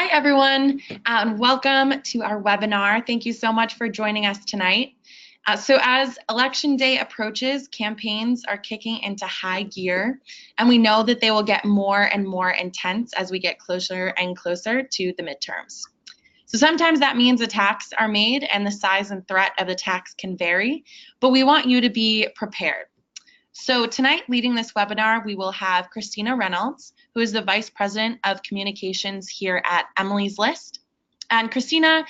Hi, everyone, and welcome to our webinar. Thank you so much for joining us tonight. So as Election Day approaches, campaigns are kicking into high gear, and we know that they will get more and more intense as we get closer and closer to the midterms. So sometimes that means attacks are made and the size and threat of attacks can vary, but we want you to be prepared. So tonight, leading this webinar, we will have Christina Reynolds, who is the Vice President of Communications here at Emily's List. And Christina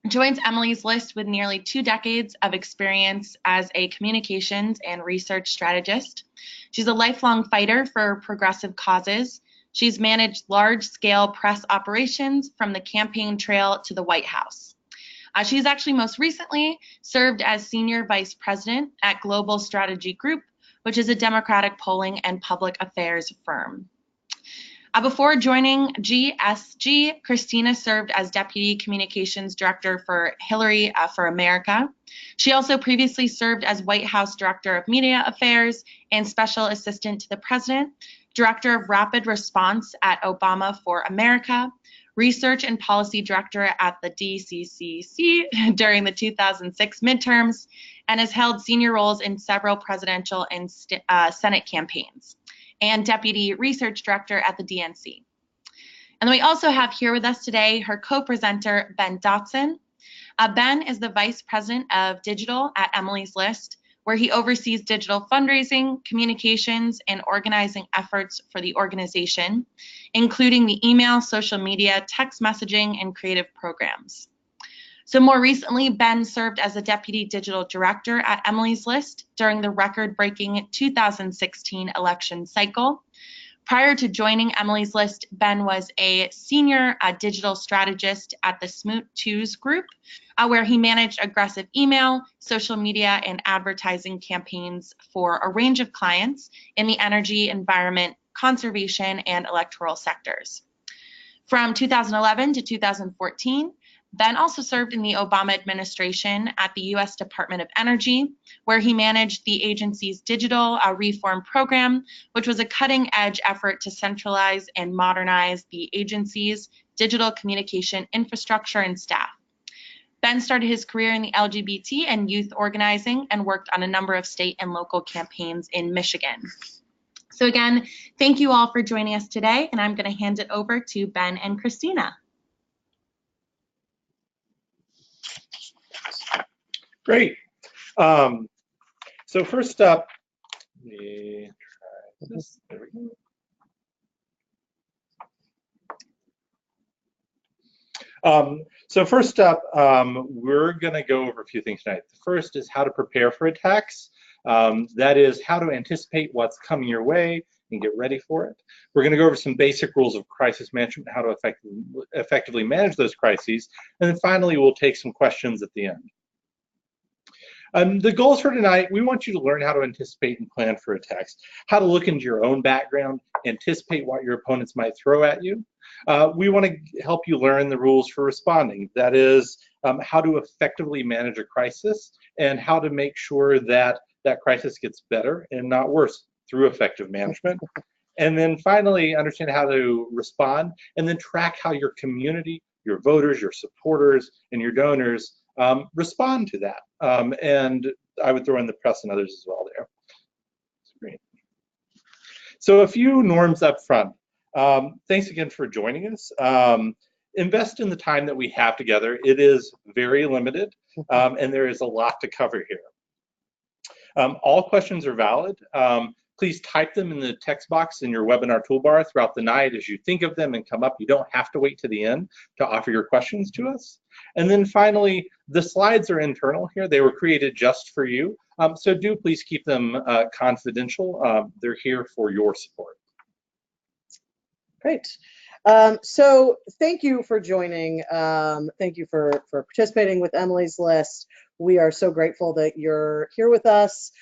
joins Emily's List with nearly 2 decades of experience as a communications and research strategist. She's a lifelong fighter for progressive causes. She's managed large-scale press operations from the campaign trail to the White House. She's actually most recently served as Senior Vice President at Global Strategy Group, which is a Democratic polling and public affairs firm. Before joining GSG, Christina served as Deputy Communications Director for Hillary for America. She also previously served as White House Director of Media Affairs and Special Assistant to the President, Director of Rapid Response at Obama for America, Research and Policy Director at the DCCC during the 2006 midterms, and has held senior roles in several presidential and Senate campaigns, and Deputy Research Director at the DNC. And then we also have here with us today her co-presenter, Ben Dotson. Ben is the Vice President of Digital at Emily's List, where he oversees digital fundraising, communications, and organizing efforts for the organization, including the email, social media, text messaging, and creative programs. So more recently, Ben served as a Deputy Digital Director at Emily's List during the record-breaking 2016 election cycle. Prior to joining Emily's List, Ben was a senior digital strategist at the Smoot 2s Group, where he managed aggressive email, social media, and advertising campaigns for a range of clients in the energy, environment, conservation, and electoral sectors. From 2011 to 2014, Ben also served in the Obama administration at the U.S. Department of Energy, where he managed the agency's digital reform program, which was a cutting-edge effort to centralize and modernize the agency's digital communication infrastructure and staff. Ben started his career in the LGBT and youth organizing and worked on a number of state and local campaigns in Michigan. So again, thank you all for joining us today, and I'm going to hand it over to Ben and Christina. Great. So first up, let me try this. There we go. So first up, we're going to go over a few things tonight. The first is how to prepare for attacks. That is how to anticipate what's coming your way and get ready for it. We're going to go over some basic rules of crisis management, how to effectively manage those crises. And then finally, we'll take some questions at the end. The goals for tonight, we want you to learn how to anticipate and plan for attacks, how to look into your own background, anticipate what your opponents might throw at you. We want to help you learn the rules for responding. That is how to effectively manage a crisis and how to make sure that that crisis gets better and not worse through effective management. And then finally, understand how to respond and then track how your community, your voters, your supporters, and your donors respond to that. And I would throw in the press and others as well there. Great. So a few norms up front. Thanks again for joining us. Invest in the time that we have together. It is very limited, and there is a lot to cover here. All questions are valid. Please type them in the text box in your webinar toolbar throughout the night as you think of them and come up. You don't have to wait to the end to offer your questions to us. And then finally, the slides are internal here. They were created just for you. So do please keep them confidential. They're here for your support. Great. So thank you for joining. Thank you for participating with Emily's List. We are so grateful that you're here with us.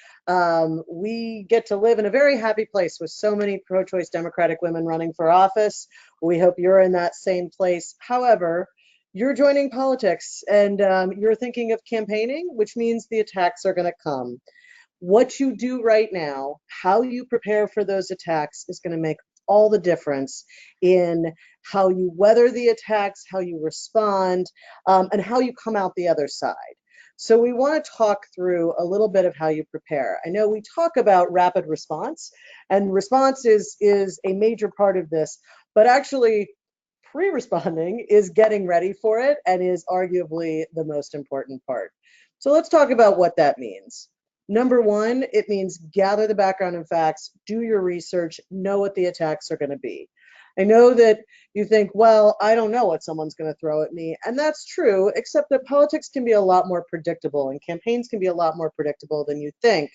We get to live in a very happy place with so many pro-choice Democratic women running for office. We hope you're in that same place. However, you're joining politics and you're thinking of campaigning, which means the attacks are going to come. What you do right now, how you prepare for those attacks is going to make all the difference in how you weather the attacks, how you respond, and how you come out the other side. So we want to talk through a little bit of how you prepare. I know we talk about rapid response, and response is a major part of this, but actually pre-responding is getting ready for it and is arguably the most important part. So let's talk about what that means. Number one, it means gather the background and facts, do your research, know what the attacks are going to be. I know that you think, well, I don't know what someone's going to throw at me. And that's true, except that politics can be a lot more predictable and campaigns can be a lot more predictable than you think.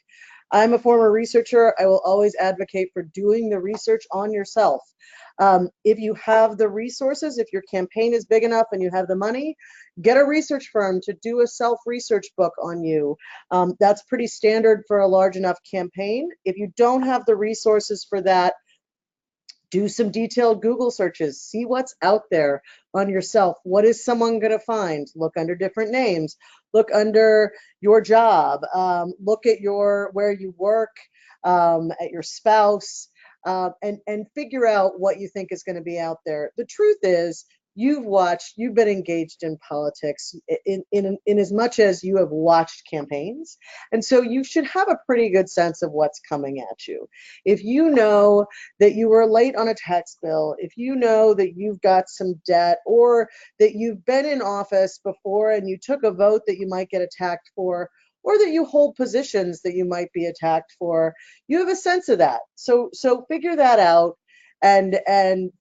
I'm a former researcher. I will always advocate for doing the research on yourself. If you have the resources, if your campaign is big enough and you have the money, get a research firm to do a self-research book on you. That's pretty standard for a large enough campaign. If you don't have the resources for that, do some detailed Google searches, see what's out there on yourself. What is someone going to find? Look under different names, look under your job, look at where you work, at your spouse, and figure out what you think is going to be out there. The truth is, you've been engaged in politics in as much as you have watched campaigns. And so you should have a pretty good sense of what's coming at you. If you know that you were late on a tax bill, if you know that you've got some debt, or that you've been in office before and you took a vote that you might get attacked for, or that you hold positions that you might be attacked for, you have a sense of that. So figure that out and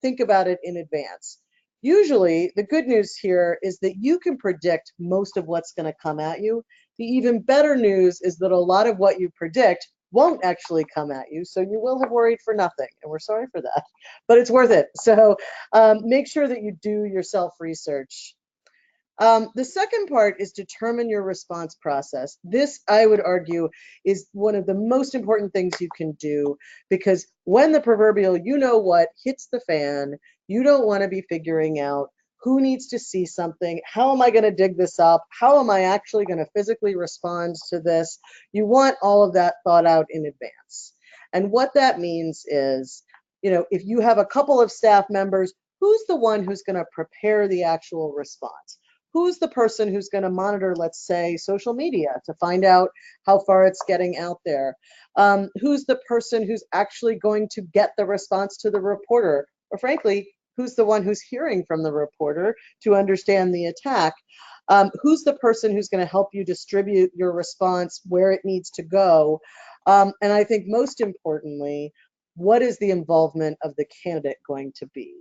think about it in advance. Usually, the good news here is that you can predict most of what's going to come at you. The even better news is that a lot of what you predict won't actually come at you, so you will have worried for nothing, and we're sorry for that, but it's worth it. So make sure that you do your self-research. The second part is determine your response process. This, I would argue, is one of the most important things you can do, because when the proverbial you know what hits the fan, you don't want to be figuring out who needs to see something, how am I going to dig this up, how am I actually going to physically respond to this. You want all of that thought out in advance. And what that means is, if you have a couple of staff members, who's the one who's going to prepare the actual response? Who's the person who's going to monitor, let's say, social media to find out how far it's getting out there? Who's the person who's actually going to get the response to the reporter? Or frankly, who's the one who's hearing from the reporter to understand the attack? Who's the person who's going to help you distribute your response where it needs to go? And I think most importantly, what is the involvement of the candidate going to be?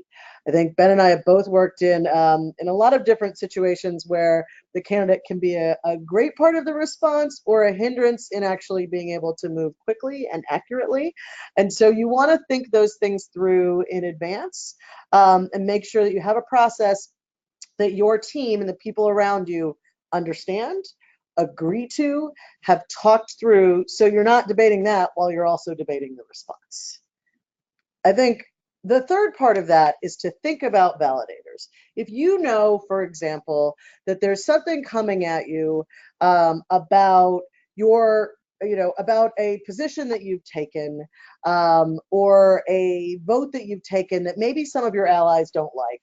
I think Ben and I have both worked in a lot of different situations where the candidate can be a great part of the response or a hindrance in actually being able to move quickly and accurately. And so you want to think those things through in advance, and make sure that you have a process that your team and the people around you understand, agree to, have talked through, so you're not debating that while you're also debating the response. I think the third part of that is to think about validators. If you know, for example, that there's something coming at you about about a position that you've taken, or a vote that you've taken that maybe some of your allies don't like,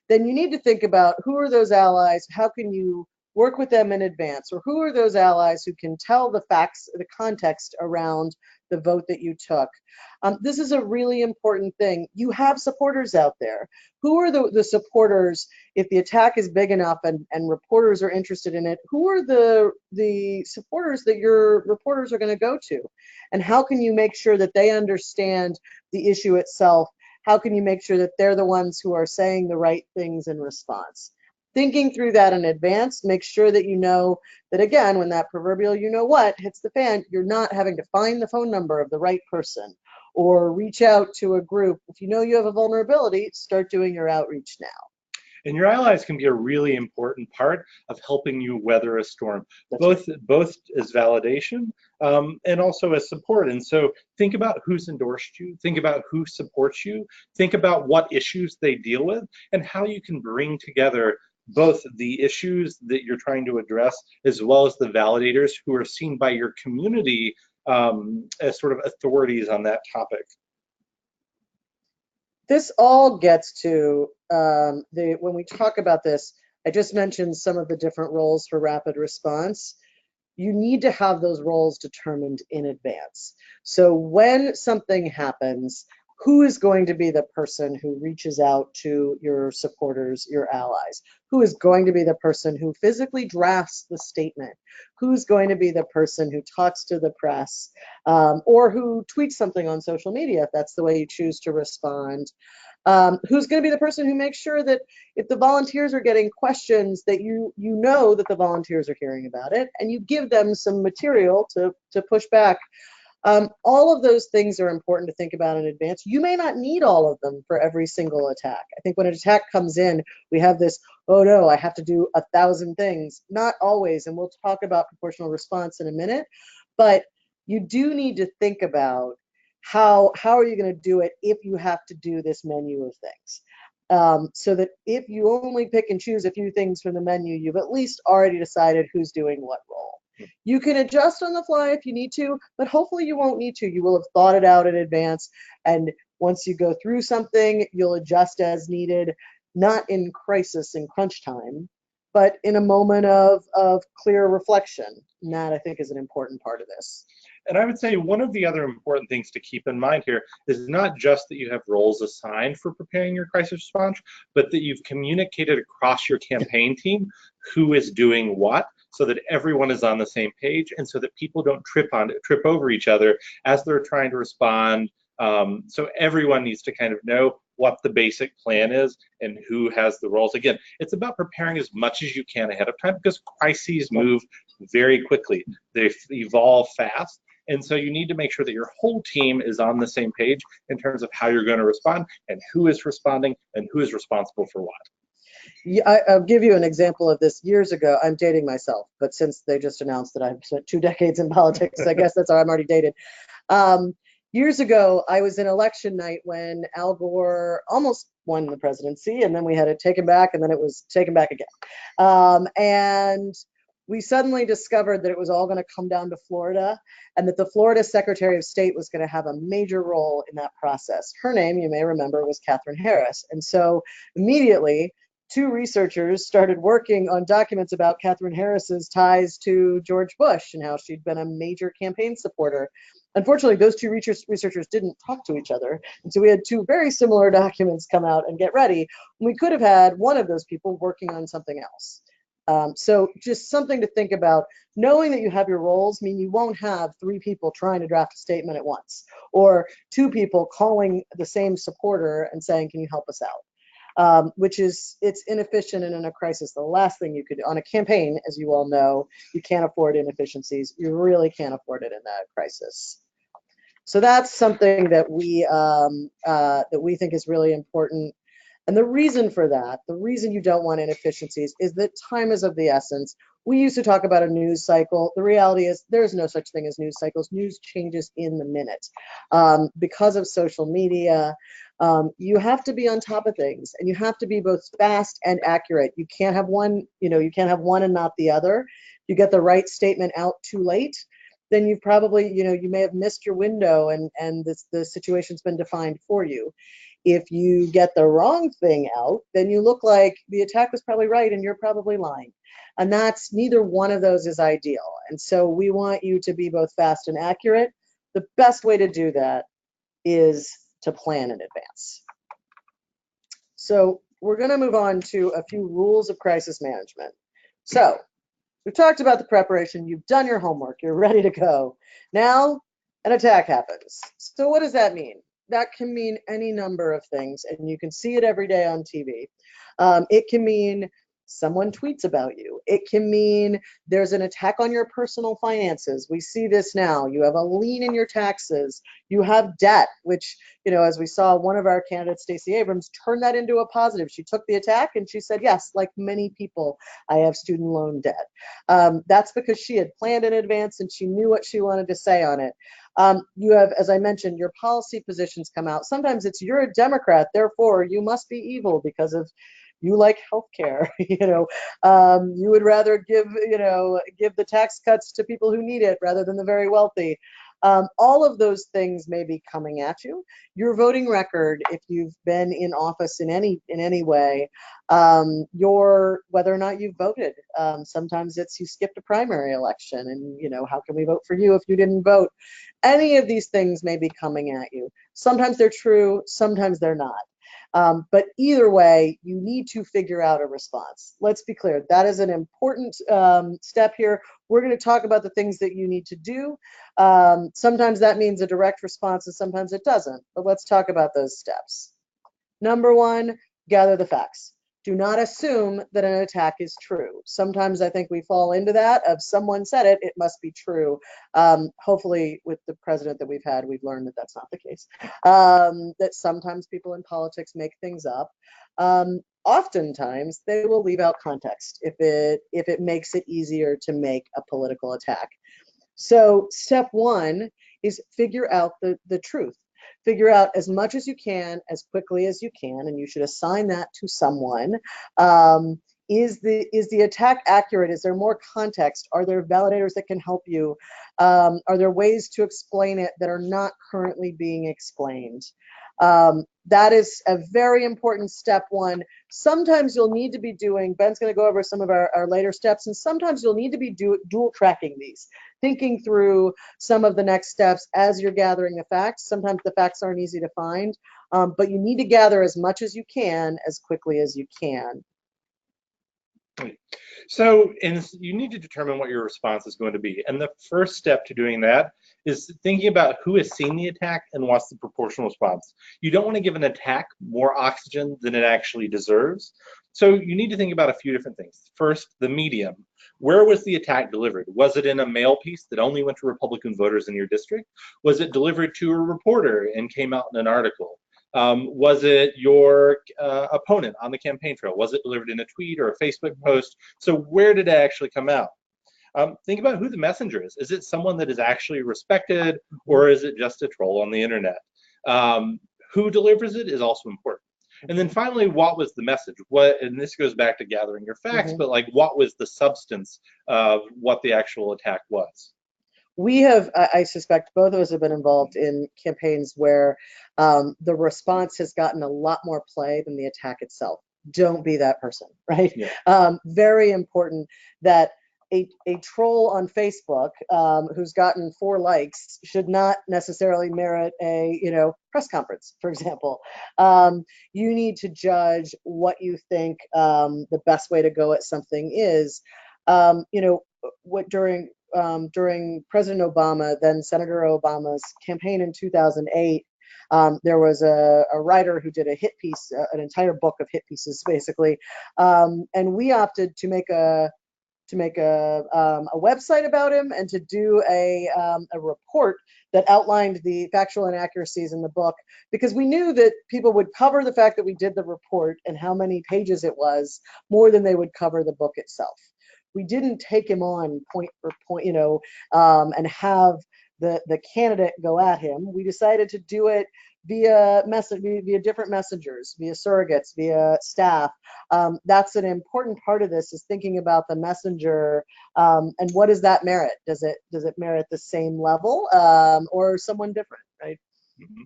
then you need to think about who are those allies, how can you work with them in advance, or who are those allies who can tell the facts, the context around the vote that you took. This is a really important thing. You have supporters out there. Who are the supporters, if the attack is big enough and reporters are interested in it, who are the supporters that your reporters are going to go to? And how can you make sure that they understand the issue itself? How can you make sure that they're the ones who are saying the right things in response? Thinking through that in advance, make sure that you know that, again, when that proverbial you know what hits the fan, you're not having to find the phone number of the right person or reach out to a group. If you know you have a vulnerability, start doing your outreach now. And your allies can be a really important part of helping you weather a storm, both as validation and also as support. And so think about who's endorsed you, think about who supports you, think about what issues they deal with, and how you can bring together both the issues that you're trying to address as well as the validators who are seen by your community as sort of authorities on that topic. This all gets to when we talk about this, I just mentioned some of the different roles for rapid response. You need to have those roles determined in advance. So when something happens, who is going to be the person who reaches out to your supporters, your allies? Who is going to be the person who physically drafts the statement? Who's going to be the person who talks to the press, or who tweets something on social media if that's the way you choose to respond? Who's going to be the person who makes sure that if the volunteers are getting questions, that you know that the volunteers are hearing about it, and you give them some material to push back. All of those things are important to think about in advance. You may not need all of them for every single attack. I think when an attack comes in, we have this, oh no, I have to do 1,000 things. Not always, and we'll talk about proportional response in a minute, but you do need to think about how are you going to do it if you have to do this menu of things. So that if you only pick and choose a few things from the menu, you've at least already decided who's doing what role. You can adjust on the fly if you need to, but hopefully you won't need to. You will have thought it out in advance, and once you go through something, you'll adjust as needed, not in crisis and crunch time, but in a moment of clear reflection. And that, I think, is an important part of this. And I would say one of the other important things to keep in mind here is not just that you have roles assigned for preparing your crisis response, but that you've communicated across your campaign team who is doing what, so that everyone is on the same page, and so that people don't trip over each other as they're trying to respond. So everyone needs to kind of know what the basic plan is and who has the roles. Again, it's about preparing as much as you can ahead of time, because crises move very quickly. They evolve fast. And so you need to make sure that your whole team is on the same page in terms of how you're going to respond and who is responding and who is responsible for what. Yeah, I'll give you an example of this. Years ago, I'm dating myself, but since they just announced that I've spent 2 decades in politics, I guess that's how I'm already dated. Years ago, I was in election night when Al Gore almost won the presidency, and then we had it taken back, and then it was taken back again. And we suddenly discovered that it was all going to come down to Florida, and that the Florida Secretary of State was going to have a major role in that process. Her name, you may remember, was Katherine Harris. And so immediately, 2 researchers started working on documents about Katherine Harris's ties to George Bush and how she'd been a major campaign supporter. Unfortunately, those 2 researchers didn't talk to each other. And so we had 2 very similar documents come out and get ready. We could have had one of those people working on something else. So just something to think about. Knowing that you have your roles mean you won't have 3 people trying to draft a statement at once, or 2 people calling the same supporter and saying, can you help us out? It's inefficient, and in a crisis, the last thing you could, on a campaign, as you all know, you can't afford inefficiencies. You really can't afford it in a crisis. So that's something that we think is really important. And the reason for that, the reason you don't want inefficiencies, is that time is of the essence. We used to talk about a news cycle. The reality is there's no such thing as news cycles. News changes in the minute. Because of social media, you have to be on top of things, and you have to be both fast and accurate. You can't have one, you can't have one and not the other. You get the right statement out too late, then you've probably, you may have missed your window, and the situation's been defined for you. If you get the wrong thing out, then you look like the attack was probably right and you're probably lying. And that's, neither one of those is ideal. And so we want you to be both fast and accurate. The best way to do that is to plan in advance. So we're going to move on to a few rules of crisis management. So we've talked about the preparation. You've done your homework. You're ready to go. Now an attack happens. So what does that mean? That can mean any number of things, and you can see it every day on TV. It can mean someone tweets about you. It can mean there's an attack on your personal finances. We see this now. You have a lien in your taxes. You have debt, which, as we saw, one of our candidates, Stacey Abrams, turned that into a positive. She took the attack and she said, yes, like many people, I have student loan debt. That's because she had planned in advance and she knew what she wanted to say on it. You have, as I mentioned, your policy positions come out. Sometimes it's, you're a Democrat, therefore you must be evil because of you like healthcare. You would rather give the tax cuts to people who need it rather than the very wealthy. All of those things may be coming at you. Your voting record, if you've been in office in any way, whether or not you've voted. Sometimes it's you skipped a primary election, and how can we vote for you if you didn't vote? Any of these things may be coming at you. Sometimes they're true, sometimes they're not. But either way, you need to figure out a response. Let's be clear, that is an important step here. We're going to talk about the things that you need to do. Sometimes that means a direct response and sometimes it doesn't, but let's talk about those steps. Number one, gather the facts. Do not assume that an attack is true. Sometimes I think we fall into that of someone said it, it must be true. Hopefully with the president that we've had, we've learned that that's not the case. That sometimes people in politics make things up. Oftentimes they will leave out context if it makes it easier to make a political attack. So step one is figure out the truth. Figure out as much as you can, as quickly as you can, and you should assign that to someone. Is the attack accurate? Is there more context? Are there validators that can help you? Are there ways to explain it that are not currently being explained? That is a very important step one. Sometimes you'll need to be doing, Ben's going to go over some of our later steps, and sometimes you'll need to be dual tracking these, thinking through some of the next steps as you're gathering the facts. Sometimes the facts aren't easy to find, but you need to gather as much as you can, as quickly as you can. So you need to determine what your response is going to be. And the first step to doing that is thinking about who has seen the attack and what's the proportional response. You don't want to give an attack more oxygen than it actually deserves. So you need to think about a few different things. First, the medium. Where was the attack delivered? Was it in a mail piece that only went to Republican voters in your district? Was it delivered to a reporter and came out in an article? Was it your opponent on the campaign trail? Was it delivered in a tweet or a Facebook post? So where did it actually come out? Think about who the messenger is. Is it someone that is actually respected, or is it just a troll on the internet? Who delivers it is also important. And then finally, what was the message? And this goes back to gathering your facts, but like, what was the substance of what the actual attack was? We have, I suspect both of us have been involved in campaigns where the response has gotten a lot more play than the attack itself. Don't be that person, right? Yeah. Very important that a troll on Facebook who's gotten 4 likes should not necessarily merit a press conference, for example. You need to judge what you think the best way to go at something is. During President Obama, then Senator Obama's campaign in 2008, there was a writer who did a hit piece, an entire book of hit pieces, basically, and we opted to make a website about him and to do a report that outlined the factual inaccuracies in the book, because we knew that people would cover the fact that we did the report and how many pages it was more than they would cover the book itself. We didn't take him on point for point, and have the candidate go at him. We decided to do it via different messengers, via surrogates, via staff. That's an important part of this, is thinking about the messenger and what does that merit? Does it merit the same level or someone different, right? Mm-hmm.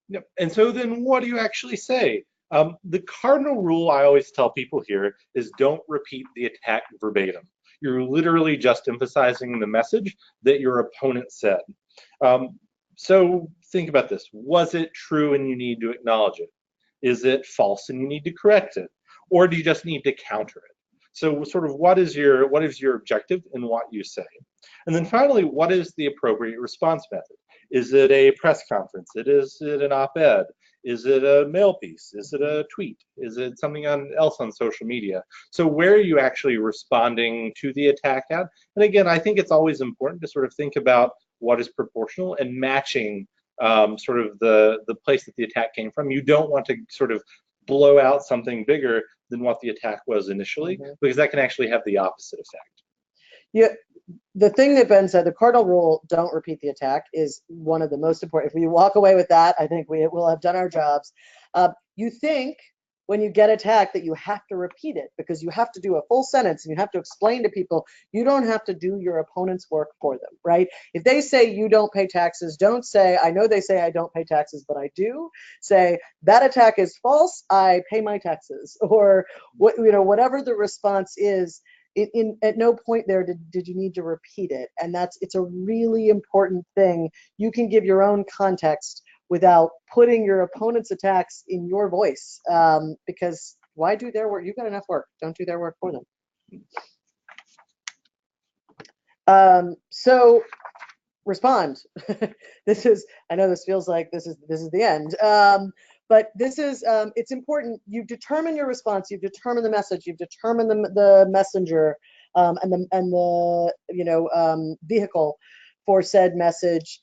Yep. And so then what do you actually say? The cardinal rule I always tell people here is don't repeat the attack verbatim. You're literally just emphasizing the message that your opponent said. So think about this. Was it true and you need to acknowledge it? Is it false and you need to correct it? Or do you just need to counter it? So sort of what is your objective in what you say? And then finally, what is the appropriate response method? Is it a press conference? Is it an op-ed? Is it a mail piece? Is it a tweet? Is it something else on social media? So where are you actually responding to the attack at? And again, I think it's always important to sort of think about what is proportional and matching sort of the place that the attack came from. You don't want to sort of blow out something bigger than what the attack was initially, because that can actually have the opposite effect. Yeah. The thing that Ben said, the cardinal rule, don't repeat the attack, is one of the most important. If we walk away with that, I think we will have done our jobs. You think when you get attacked that you have to repeat it, because you have to do a full sentence and you have to explain to people. You don't have to do your opponent's work for them, right? If they say you don't pay taxes, don't say, I know they say I don't pay taxes, but I do. Say, that attack is false, I pay my taxes. Or what, whatever the response is. At no point there did you need to repeat it. And it's a really important thing. You can give your own context without putting your opponent's attacks in your voice, because why do their work? You've got enough work. Don't do their work for them. So respond. I know this feels like this is the end, but this is, it's important. You've determined your response, you've determined the message, you've determined the messenger, and the vehicle for said message.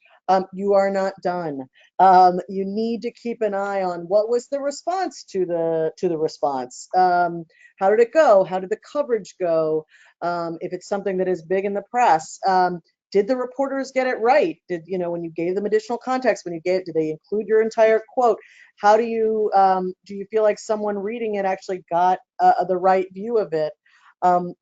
You are not done. You need to keep an eye on what was the response to the response. How did it go? How did the coverage go? If it's something that is big in the press, did the reporters get it right? Did, when you gave them additional context, did they include your entire quote? How do you feel like someone reading it actually got the right view of it?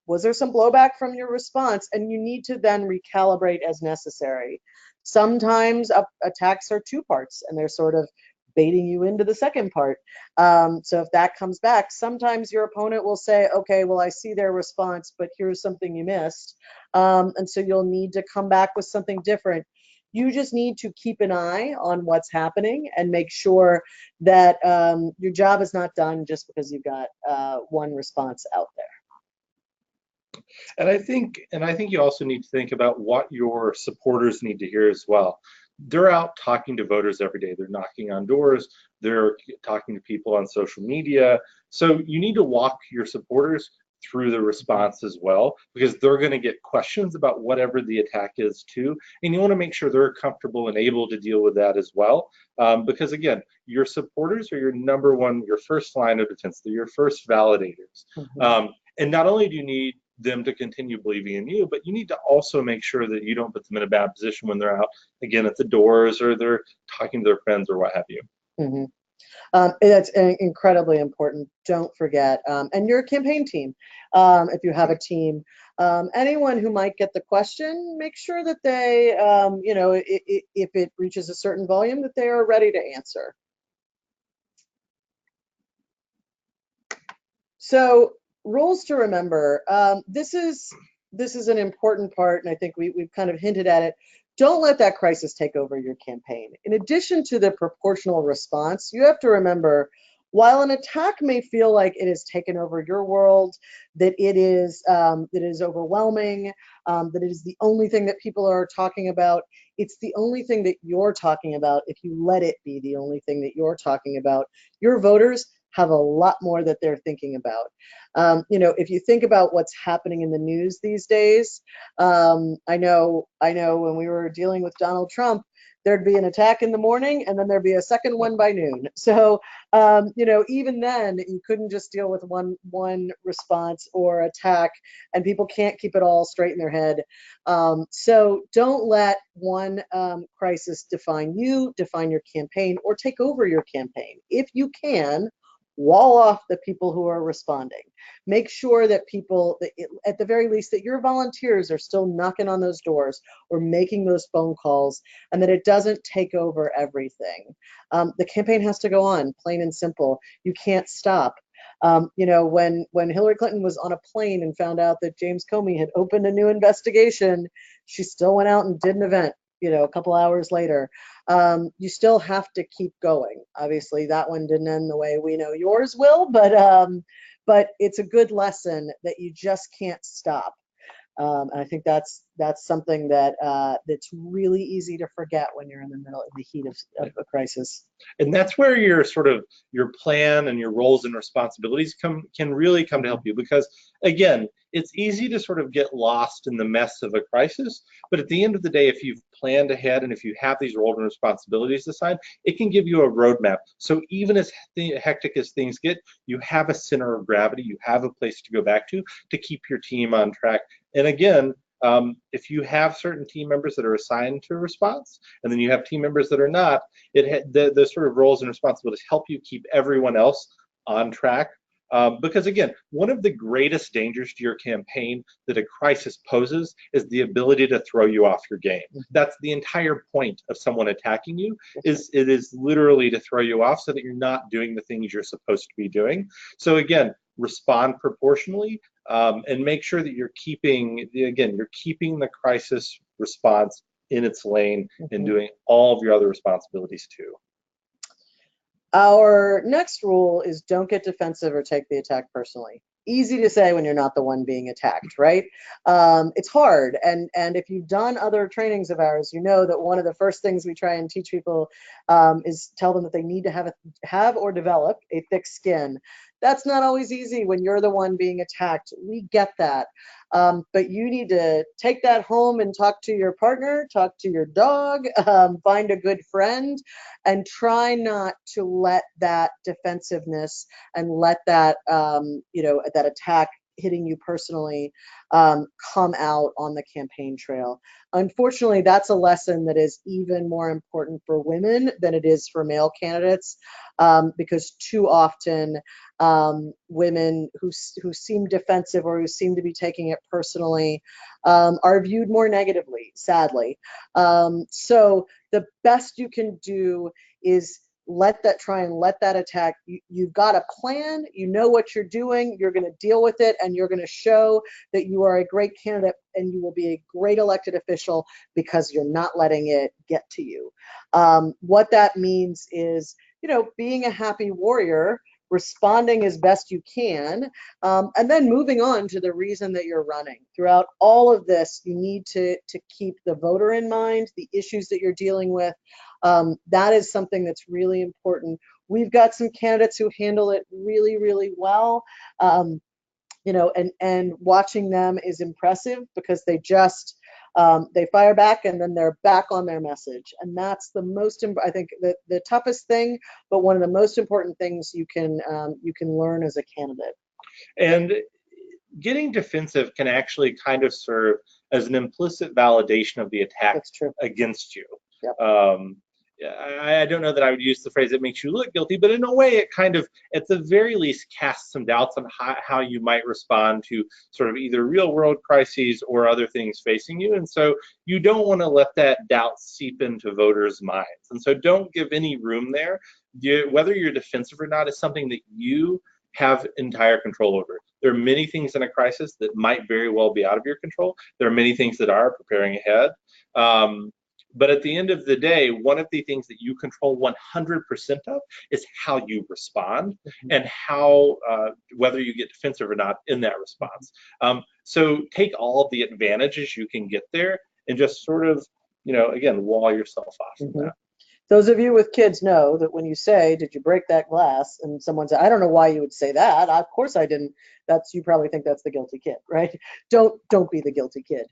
Was there some blowback from your response? And you need to then recalibrate as necessary. Sometimes attacks are two parts and they're sort of baiting you into the second part. So if that comes back, sometimes your opponent will say, okay, well, I see their response, but here's something you missed. And so you'll need to come back with something different. You just need to keep an eye on what's happening and make sure that your job is not done just because you've got one response out there. And I think you also need to think about what your supporters need to hear as well. They're out talking to voters every day. They're knocking on doors. They're talking to people on social media. So you need to walk your supporters through the response as well, because they're going to get questions about whatever the attack is too. And you want to make sure they're comfortable and able to deal with that as well. Because again, your supporters are your first line of defense. They're your first validators. Mm-hmm. And not only do you need them to continue believing in you, but you need to also make sure that you don't put them in a bad position when they're out, again, at the doors or they're talking to their friends or what have you. Mm-hmm. That's incredibly important. Don't forget. And your campaign team, if you have a team, anyone who might get the question, make sure that they, if it reaches a certain volume, that they are ready to answer. So rules to remember. This is an important part, and I think we've kind of hinted at it. Don't let that crisis take over your campaign. In addition to the proportional response, you have to remember, while an attack may feel like it has taken over your world, that it is overwhelming, that it is the only thing that people are talking about, it's the only thing that you're talking about. If you let it be the only thing that you're talking about, your voters have a lot more that they're thinking about. If you think about what's happening in the news these days, I know when we were dealing with Donald Trump, there'd be an attack in the morning and then there'd be a second one by noon. So, even then you couldn't just deal with one response or attack, and people can't keep it all straight in their head. So don't let one crisis define you, define your campaign, or take over your campaign. If you can, wall off the people who are responding. Make sure that people, at the very least, that your volunteers are still knocking on those doors or making those phone calls, and that it doesn't take over everything. The campaign has to go on, plain and simple. You can't stop. When Hillary Clinton was on a plane and found out that James Comey had opened a new investigation, she still went out and did an event, a couple hours later. You still have to keep going. Obviously, that one didn't end the way we know yours will, but it's a good lesson that you just can't stop. And I think that's something that's really easy to forget when you're in the heat of a crisis. And that's where your plan and your roles and responsibilities can really come to help you, because again, it's easy to sort of get lost in the mess of a crisis, but at the end of the day, if you've planned ahead and if you have these roles and responsibilities assigned, it can give you a roadmap. So even as hectic as things get, you have a center of gravity, you have a place to go back to keep your team on track. And again, if you have certain team members that are assigned to a response, and then you have team members that are not, the sort of roles and responsibilities help you keep everyone else on track. Because again, one of the greatest dangers to your campaign that a crisis poses is the ability to throw you off your game. That's the entire point of someone attacking you, is it is literally to throw you off so that you're not doing the things you're supposed to be doing. So again, respond proportionally, and make sure that you're keeping the crisis response in its lane and doing all of your other responsibilities too. Our next rule is don't get defensive or take the attack personally. Easy to say when you're not the one being attacked, right? It's hard, and if you've done other trainings of ours, you know that one of the first things we try and teach people is tell them that they need to have or develop a thick skin. That's not always easy when you're the one being attacked. We get that. But you need to take that home and talk to your partner, talk to your dog, find a good friend, and try not to let that defensiveness and let that, that attack hitting you personally come out on the campaign trail. Unfortunately, that's a lesson that is even more important for women than it is for male candidates, because too often women who seem defensive or who seem to be taking it personally are viewed more negatively, sadly. So the best you can do is try and let that attack. You've got a plan, you know what you're doing, you're going to deal with it, and you're going to show that you are a great candidate and you will be a great elected official because you're not letting it get to you. What that means is, being a happy warrior, responding as best you can, and then moving on to the reason that you're running. Throughout all of this, you need to keep the voter in mind, the issues that you're dealing with. That is something that's really important. We've got some candidates who handle it really, really well. And watching them is impressive because they just they fire back and then they're back on their message. And that's I think the toughest thing, but one of the most important things you can learn as a candidate. And getting defensive can actually kind of serve as an implicit validation of the attack against you. Yep. I don't know that I would use the phrase "it makes you look guilty," but in a way it kind of, at the very least, casts some doubts on how you might respond to sort of either real world crises or other things facing you. And so you don't want to let that doubt seep into voters' minds. And so don't give any room there. Whether you're defensive or not is something that you have entire control over. There are many things in a crisis that might very well be out of your control. There are many things that are preparing ahead. But at the end of the day, one of the things that you control 100% of is how you respond and how, whether you get defensive or not in that response. So take all of the advantages you can get there and just sort of, again, wall yourself off from that. Those of you with kids know that when you say, "Did you break that glass?" and someone says, "I don't know why you would say that. Of course I didn't." You probably think that's the guilty kid, right? Don't be the guilty kid.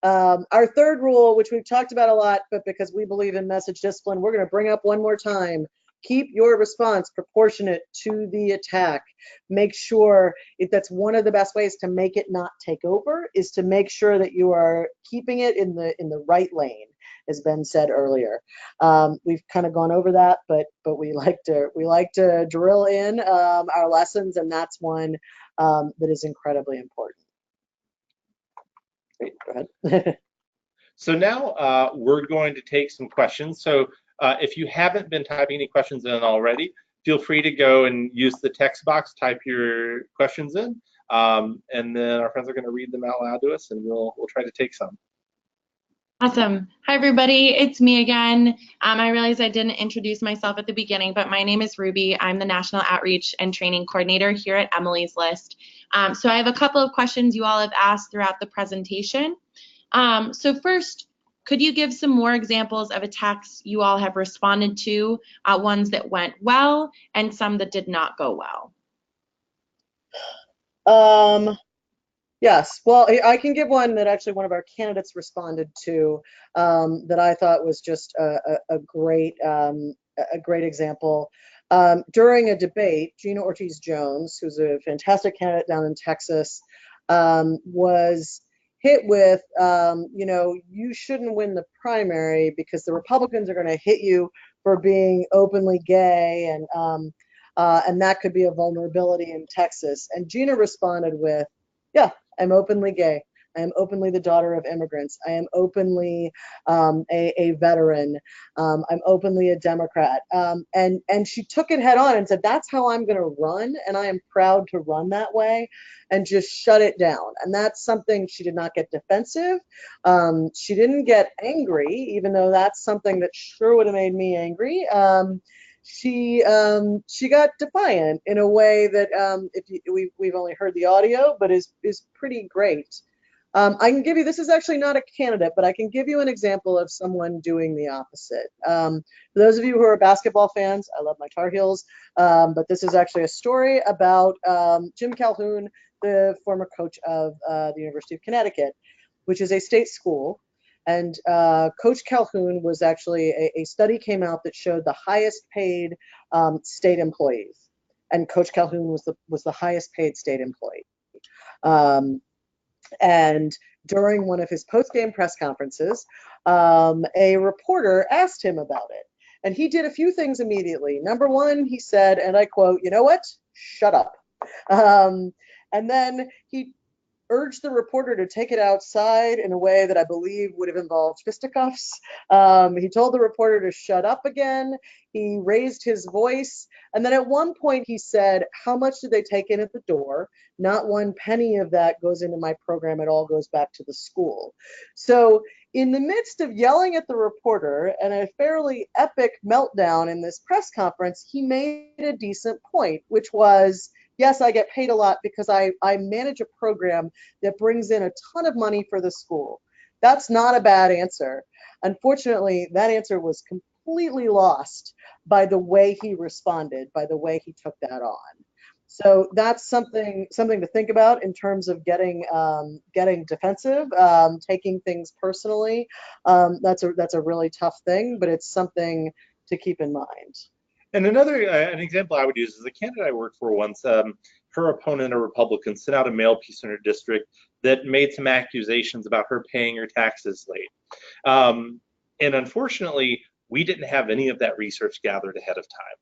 Our third rule, which we've talked about a lot, but because we believe in message discipline, we're going to bring up one more time. Keep your response proportionate to the attack. Make sure that's one of the best ways to make it not take over, is to make sure that you are keeping it in the right lane, as Ben said earlier. We've kind of gone over that, but we like to drill in our lessons, and that's one that is incredibly important. Great, go ahead. So now we're going to take some questions. So if you haven't been typing any questions in already, feel free to go and use the text box, type your questions in, and then our friends are going to read them out loud to us, and we'll try to take some. Awesome. Hi, everybody. It's me again. I realized I didn't introduce myself at the beginning, but my name is Ruby. I'm the National Outreach and Training Coordinator here at Emily's List. So I have a couple of questions you all have asked throughout the presentation. So first, could you give some more examples of attacks you all have responded to, ones that went well and some that did not go well? Yes, well, I can give one that actually one of our candidates responded to that I thought was just a great example. During a debate, Gina Ortiz-Jones, who's a fantastic candidate down in Texas, was hit with, you shouldn't win the primary because the Republicans are going to hit you for being openly gay, and and that could be a vulnerability in Texas. And Gina responded with, yeah, I'm openly gay. I am openly the daughter of immigrants. I am openly a veteran. I'm openly a Democrat. And she took it head on and said, that's how I'm going to run. And I am proud to run that way, and just shut it down. And that's something. She did not get defensive. She didn't get angry, even though that's something that sure would have made me angry. She got defiant in a way that we've only heard the audio, but is pretty great. I can give you, this is actually not a candidate, but I can give you an example of someone doing the opposite. For those of you who are basketball fans, I love my Tar Heels, but this is actually a story about Jim Calhoun, the former coach of the University of Connecticut, which is a state school. And Coach Calhoun was actually, a study came out that showed the highest paid state employees. And Coach Calhoun was the highest paid state employee. And during one of his post-game press conferences, a reporter asked him about it. And he did a few things immediately. Number one, he said, and I quote, "You know what? Shut up." And then he urged the reporter to take it outside in a way that I believe would have involved fisticuffs. He told the reporter to shut up again. He raised his voice. And then at one point he said, "How much did they take in at the door? Not one penny of that goes into my program. It all goes back to the school." So in the midst of yelling at the reporter and a fairly epic meltdown in this press conference, he made a decent point, which was, yes, I get paid a lot because I manage a program that brings in a ton of money for the school. That's not a bad answer. Unfortunately, that answer was completely lost by the way he responded, by the way he took that on. So that's something to think about in terms of getting defensive, taking things personally. That's a really tough thing, but it's something to keep in mind. And another an example I would use is a candidate I worked for once. Her opponent, a Republican, sent out a mail piece in her district that made some accusations about her paying her taxes late. And unfortunately, we didn't have any of that research gathered ahead of time.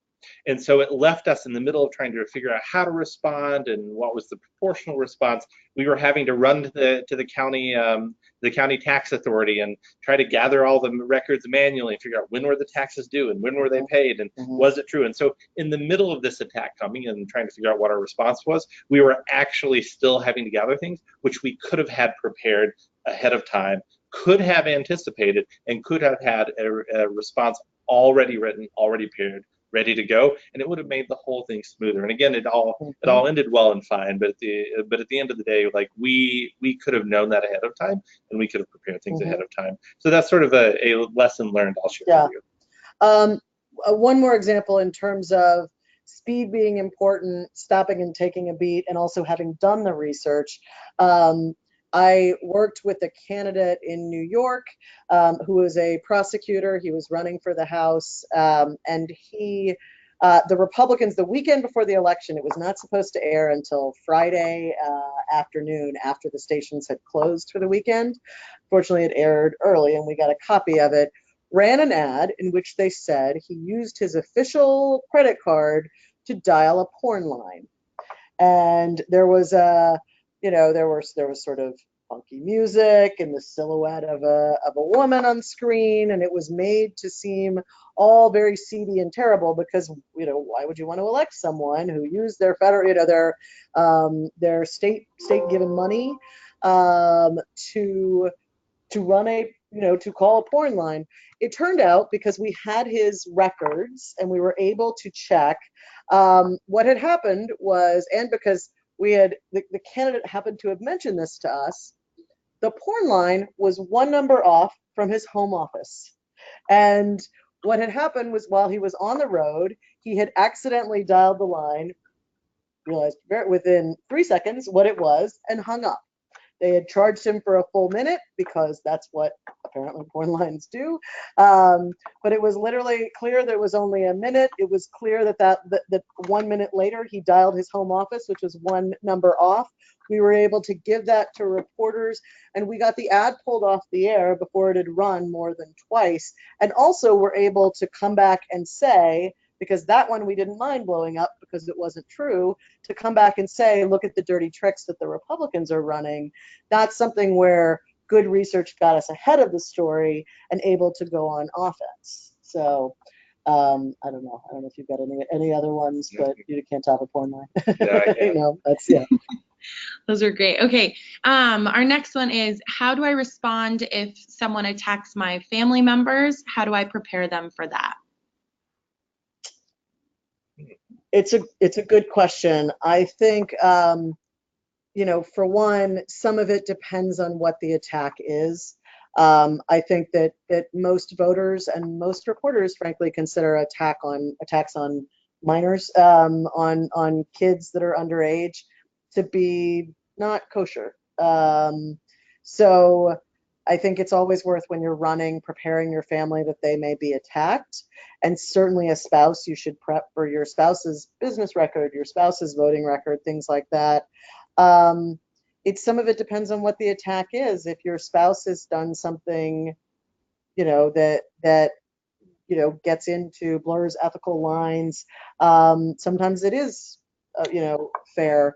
And so it left us in the middle of trying to figure out how to respond and what was the proportional response. We were having to run to the county tax authority and try to gather all the records manually and figure out when were the taxes due and when were they paid and was it true. And so in the middle of this attack coming and trying to figure out what our response was, we were actually still having to gather things which we could have had prepared ahead of time, could have anticipated, and could have had a response already written, already prepared, ready to go, and it would have made the whole thing smoother. And again, it all ended well and fine, but at the end of the day, like we could have known that ahead of time, and we could have prepared things ahead of time. So that's sort of a lesson learned I'll share with you. One more example in terms of speed being important, stopping and taking a beat, and also having done the research. I worked with a candidate in New York who was a prosecutor. He was running for the House, and the Republicans, the weekend before the election, it was not supposed to air until Friday afternoon after the stations had closed for the weekend. Fortunately, it aired early, and we got a copy of it. Ran an ad in which they said he used his official credit card to dial a porn line, and there was there was sort of funky music and the silhouette of a woman on screen, and it was made to seem all very seedy and terrible because why would you want to elect someone who used their federal their state given money to run to call a porn line. It turned out, because we had his records and we were able to check what had happened was, and because we had the candidate happened to have mentioned this to us, the porn line was one number off from his home office. And what had happened was, while he was on the road, he had accidentally dialed the line, realized within 3 seconds what it was, and hung up. They had charged him for a full minute because that's what apparently porn lines do. But it was literally clear that it was only a minute. It was clear that 1 minute later he dialed his home office, which was one number off. We were able to give that to reporters, and we got the ad pulled off the air before it had run more than twice. And also were able to come back and say because that one we didn't mind blowing up because it wasn't true, to come back and say, look at the dirty tricks that the Republicans are running. That's something where good research got us ahead of the story and able to go on offense. So I don't know. I don't know if you've got any other ones, but you can't top a porn line. Yeah, You know, that's, yeah. Those are great. Okay. Our next one is, how do I respond if someone attacks my family members? How do I prepare them for that? It's a good question. I think, you know, for one, some of it depends on what the attack is. I think that most voters and most reporters, frankly, consider attacks on minors, on kids that are underage, to be not kosher. So I think it's always worth, when you're running, preparing your family that they may be attacked. And certainly a spouse, you should prep for your spouse's business record, your spouse's voting record, things like that. Some of it depends on what the attack is. If your spouse has done something, you know, that you know, gets into, blurs ethical lines, sometimes it is, you know, fair.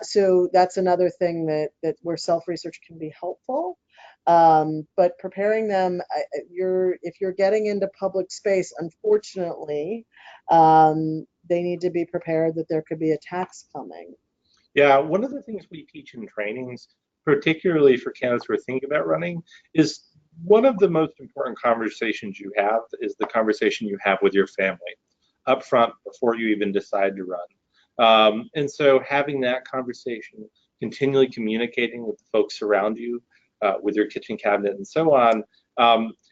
So that's another thing that where self-research can be helpful. But preparing them, if you're getting into public space, unfortunately, they need to be prepared that there could be attacks coming. Yeah, one of the things we teach in trainings, particularly for candidates who are thinking about running, is one of the most important conversations you have is the conversation you have with your family up front before you even decide to run. And so having that conversation, continually communicating with the folks around you, with your kitchen cabinet and so on,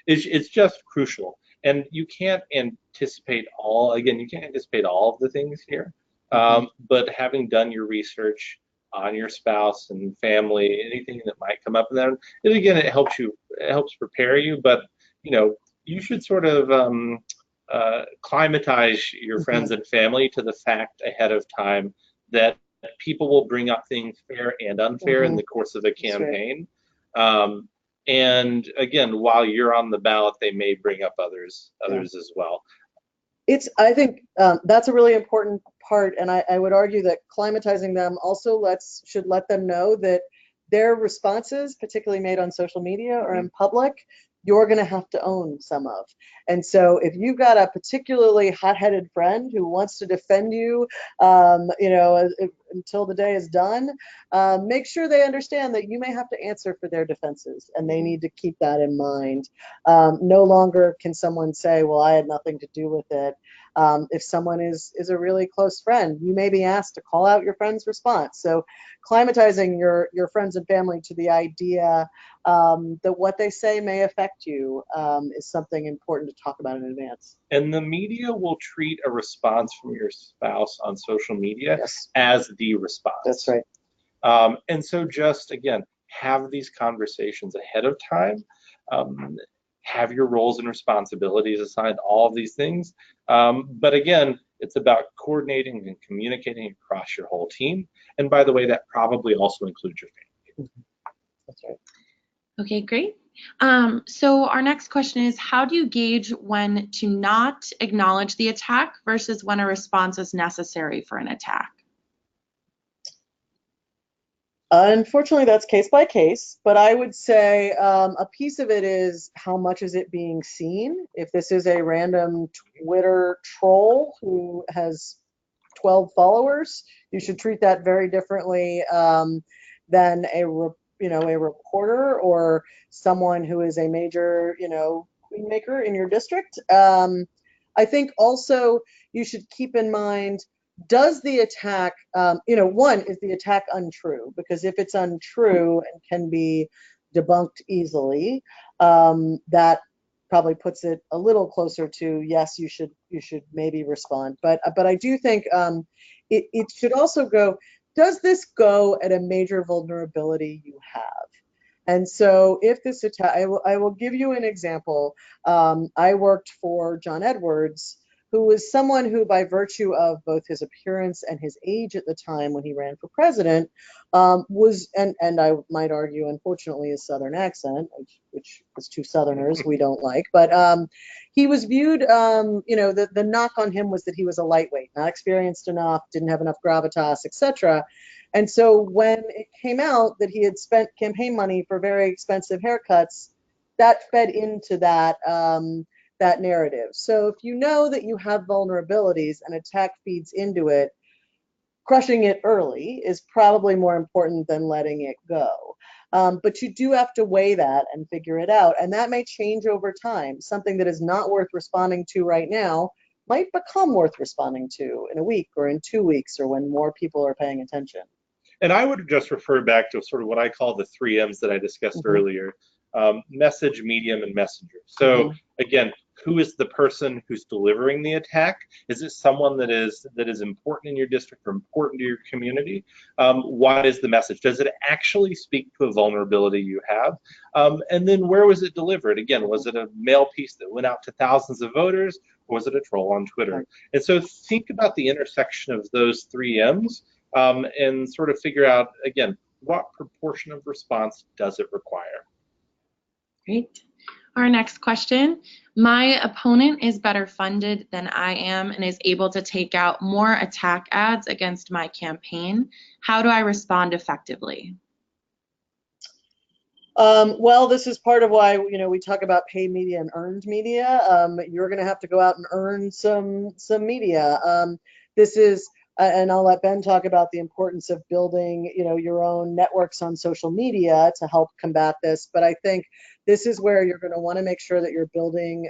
is just crucial. And you can't anticipate you can't anticipate all of the things here. But having done your research on your spouse and family, anything that might come up in that, and again, it helps prepare you. But you know, you should sort of climatize your friends and family to the fact ahead of time that people will bring up things fair and unfair in the course of a campaign. And again, while you're on the ballot, they may bring up others as well. I think that's a really important part, and I would argue that climatizing them also should let them know that their responses, particularly made on social media or in public, you're going to have to own some of. And so if you've got a particularly hot-headed friend who wants to defend you, you know, until the day is done, make sure they understand that you may have to answer for their defenses, and they need to keep that in mind. No longer can someone say, well, I had nothing to do with it. If someone is a really close friend, you may be asked to call out your friend's response. So climatizing your friends and family to the idea that what they say may affect you is something important to talk about in advance. And the media will treat a response from your spouse on social media as the response. That's right. And so just, again, have these conversations ahead of time. Have your roles and responsibilities assigned, all of these things. But again, it's about coordinating and communicating across your whole team. And by the way, that probably also includes your family. That's right. Okay, great. So our next question is, how do you gauge when to not acknowledge the attack versus when a response is necessary for an attack? Unfortunately, that's case by case, but I would say a piece of it is how much is it being seen. If this is a random Twitter troll who has 12 followers, you should treat that very differently than a reporter or someone who is a major, you know, queenmaker in your district. I think also you should keep in mind, does the attack, one, is the attack untrue? Because if it's untrue and can be debunked easily, that probably puts it a little closer to, yes, you should maybe respond. But I do think it should also go, does this go at a major vulnerability you have? And so if this attack, I will give you an example. I worked for John Edwards who was someone who, by virtue of both his appearance and his age at the time when he ran for president, and I might argue, unfortunately, his Southern accent, which is two Southerners we don't like, but he was viewed, the knock on him was that he was a lightweight, not experienced enough, didn't have enough gravitas, etc. And so when it came out that he had spent campaign money for very expensive haircuts, that fed into that narrative. So if you know that you have vulnerabilities and a tech feeds into it, crushing it early is probably more important than letting it go. But you do have to weigh that and figure it out. And that may change over time. Something that is not worth responding to right now might become worth responding to in a week or in 2 weeks or when more people are paying attention. And I would just refer back to sort of what I call the 3 M's that I discussed earlier, message, medium, and messenger. So again, who is the person who's delivering the attack? Is it someone that is important in your district or important to your community? What is the message? Does it actually speak to a vulnerability you have? And then where was it delivered? Again, was it a mail piece that went out to thousands of voters, or was it a troll on Twitter? And so think about the intersection of those 3 M's and sort of figure out, again, what proportion of response does it require? Great. Our next question. My opponent is better funded than I am and is able to take out more attack ads against my campaign. How do I respond effectively? Well, this is part of why we talk about paid media and earned media. You're going to have to go out and earn some media. This is and I'll let Ben talk about the importance of building, your own networks on social media to help combat this. But I think this is where you're going to want to make sure that you're building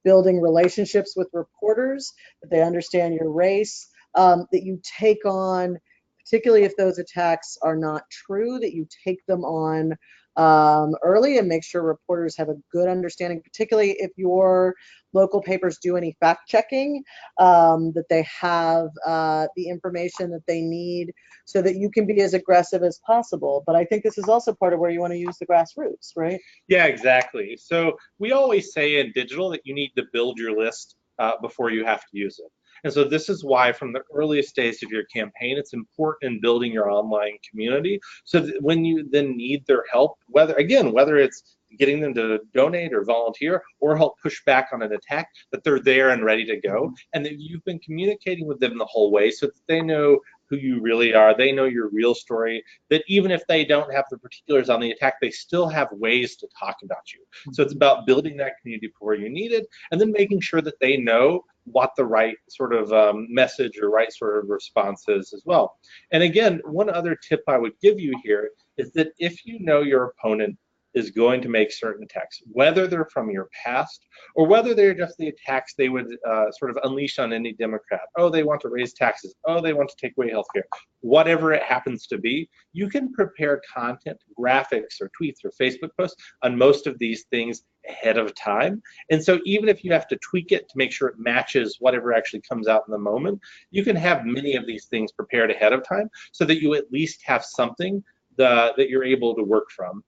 relationships with reporters, that they understand your race, that you take on, particularly if those attacks are not true, that you take them on early and make sure reporters have a good understanding, particularly if your local papers do any fact checking, that they have the information that they need so that you can be as aggressive as possible. But I think this is also part of where you want to use the grassroots, right? Yeah, exactly. So we always say in digital that you need to build your list before you have to use it. And so this is why from the earliest days of your campaign, it's important in building your online community so that when you then need their help, whether it's getting them to donate or volunteer or help push back on an attack, that they're there and ready to go, and that you've been communicating with them the whole way so that they know who you really are, they know your real story, that even if they don't have the particulars on the attack, they still have ways to talk about you. So it's about building that community before you need it, and then making sure that they know what the right sort of message or right sort of response is as well. And again, one other tip I would give you here is that if you know your opponent is going to make certain attacks, whether they're from your past or whether they're just the attacks they would sort of unleash on any Democrat. Oh, they want to raise taxes. Oh, they want to take away healthcare. Whatever it happens to be, you can prepare content, graphics, or tweets or Facebook posts on most of these things ahead of time. And so even if you have to tweak it to make sure it matches whatever actually comes out in the moment, you can have many of these things prepared ahead of time so that you at least have something that you're able to work from.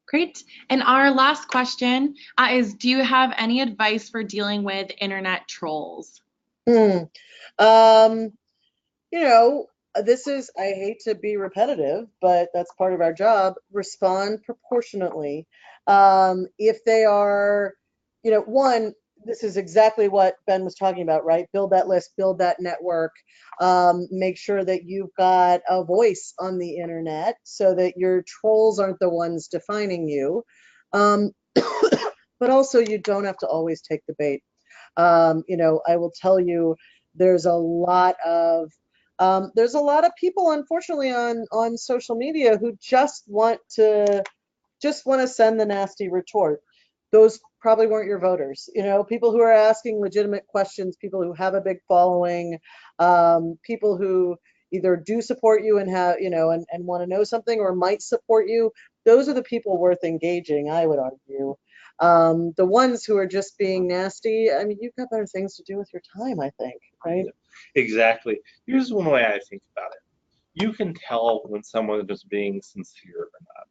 Great. And our last question is, do you have any advice for dealing with internet trolls? This is, I hate to be repetitive, but that's part of our job. Respond proportionately. If they are, one, this is exactly what Ben was talking about, right? Build that list, build that network, make sure that you've got a voice on the internet so that your trolls aren't the ones defining you. But also you don't have to always take the bait. I will tell you, there's a lot of people, unfortunately, on social media who just want to send the nasty retort. Those probably weren't your voters. People who are asking legitimate questions, people who have a big following, people who either do support you and have, and want to know something or might support you. Those are the people worth engaging, I would argue. The ones who are just being nasty, I mean, you've got better things to do with your time, I think, right? Exactly. Here's one way I think about it. You can tell when someone is being sincere or not.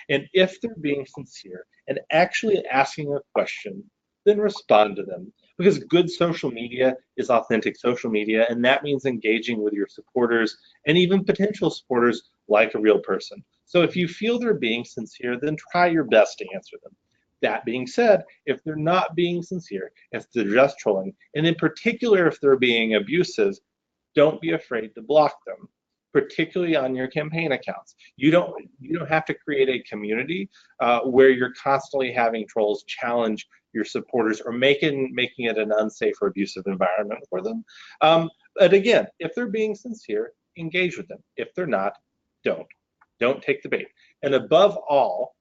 And if they're being sincere and actually asking a question then respond to them. Because good social media is authentic social media, and that means engaging with your supporters and even potential supporters like a real person. So if you feel they're being sincere, then try your best to answer them. That being said, if they're not being sincere, if they're just trolling, and in particular if they're being abusive, don't be afraid to block them, particularly on your campaign accounts. You don't have to create a community where you're constantly having trolls challenge your supporters or making it an unsafe or abusive environment for them. But again, if they're being sincere, engage with them. If they're not, don't take the bait. And above all,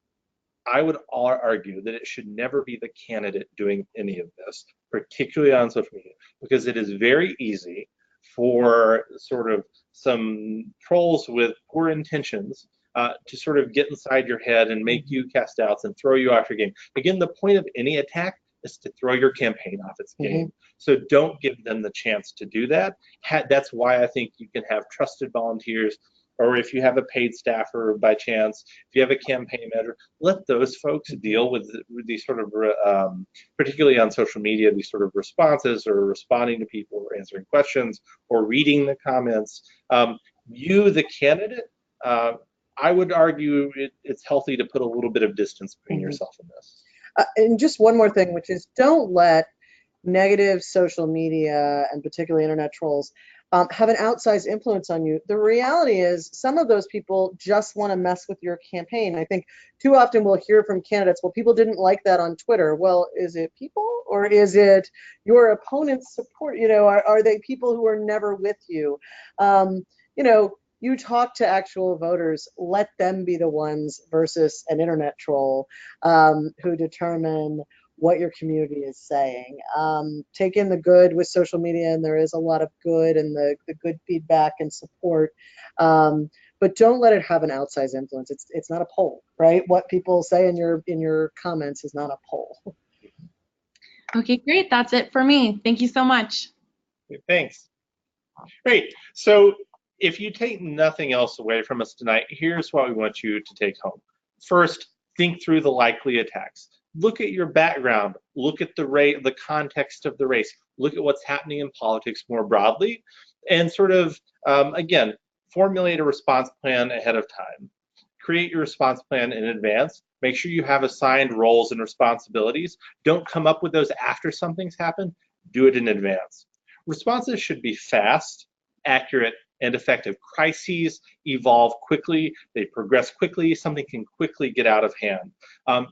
I would argue that it should never be the candidate doing any of this, particularly on social media, because it is very easy for sort of some trolls with poor intentions to sort of get inside your head and make you cast doubts and throw you off your game. Again, the point of any attack is to throw your campaign off its game. So don't give them the chance to do that. That's why I think you can have trusted volunteers, or if you have a paid staffer by chance, if you have a campaign manager, let those folks deal with these sort of, particularly on social media, these sort of responses or responding to people or answering questions or reading the comments. You, the candidate, I would argue it's healthy to put a little bit of distance between yourself and this. And just one more thing, which is don't let negative social media and particularly internet trolls have an outsized influence on you. The reality is some of those people just want to mess with your campaign. I think too often we'll hear from candidates, well, people didn't like that on Twitter. Well, is it people or is it your opponent's support? You know, are they people who are never with you? You know, you talk to actual voters, let them be the ones versus an internet troll who determine what your community is saying. Take in the good with social media, and there is a lot of good and the good feedback and support. But don't let it have an outsized influence. It's not a poll, right? What people say in your comments is not a poll. Okay, great. That's it for me. Thank you so much. Thanks. Great. So if you take nothing else away from us tonight, here's what we want you to take home. First, think through the likely attacks. Look at your background. Look at the context of the race. Look at what's happening in politics more broadly, and sort of, again, formulate a response plan ahead of time. Create your response plan in advance. Make sure you have assigned roles and responsibilities. Don't come up with those after something's happened. Do it in advance. Responses should be fast, accurate, and effective. Crises evolve quickly, they progress quickly, something can quickly get out of hand.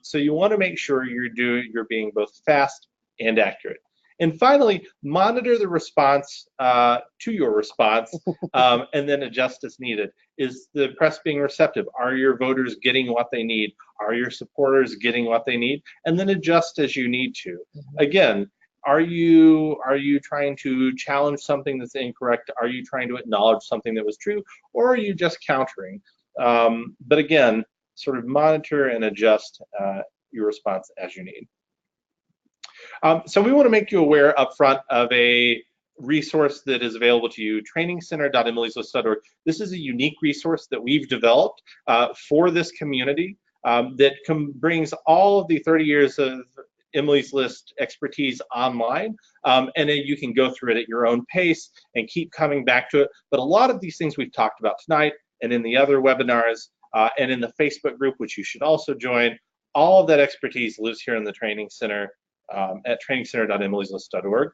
So you want to make sure you're being both fast and accurate. And finally, monitor the response to your response and then adjust as needed. Is the press being receptive? Are your voters getting what they need? Are your supporters getting what they need? And then adjust as you need to. Again, are you trying to challenge something that's incorrect? Are you trying to acknowledge something that was true? Or are you just countering? But again, sort of monitor and adjust your response as you need. So we want to make you aware up front of a resource that is available to you, trainingcenter.emilyslist.org. This is a unique resource that we've developed for this community that brings all of the 30 years of Emily's List expertise online, and then you can go through it at your own pace and keep coming back to it. But a lot of these things we've talked about tonight and in the other webinars and in the Facebook group, which you should also join, all of that expertise lives here in the Training Center at trainingcenter.emilyslist.org.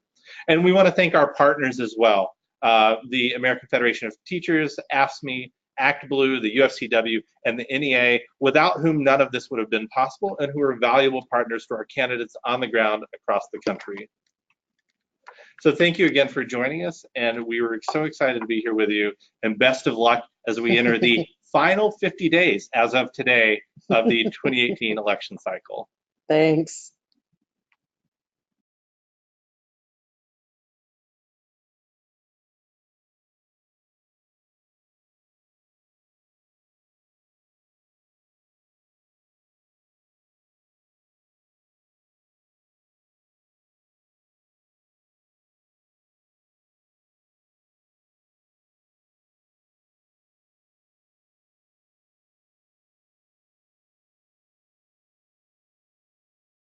And we want to thank our partners as well, the American Federation of Teachers, AFSCME, ActBlue, the UFCW, and the NEA, without whom none of this would have been possible, and who are valuable partners for our candidates on the ground across the country. So thank you again for joining us, and we were so excited to be here with you, and best of luck as we enter the final 50 days as of today of the 2018 election cycle. Thanks.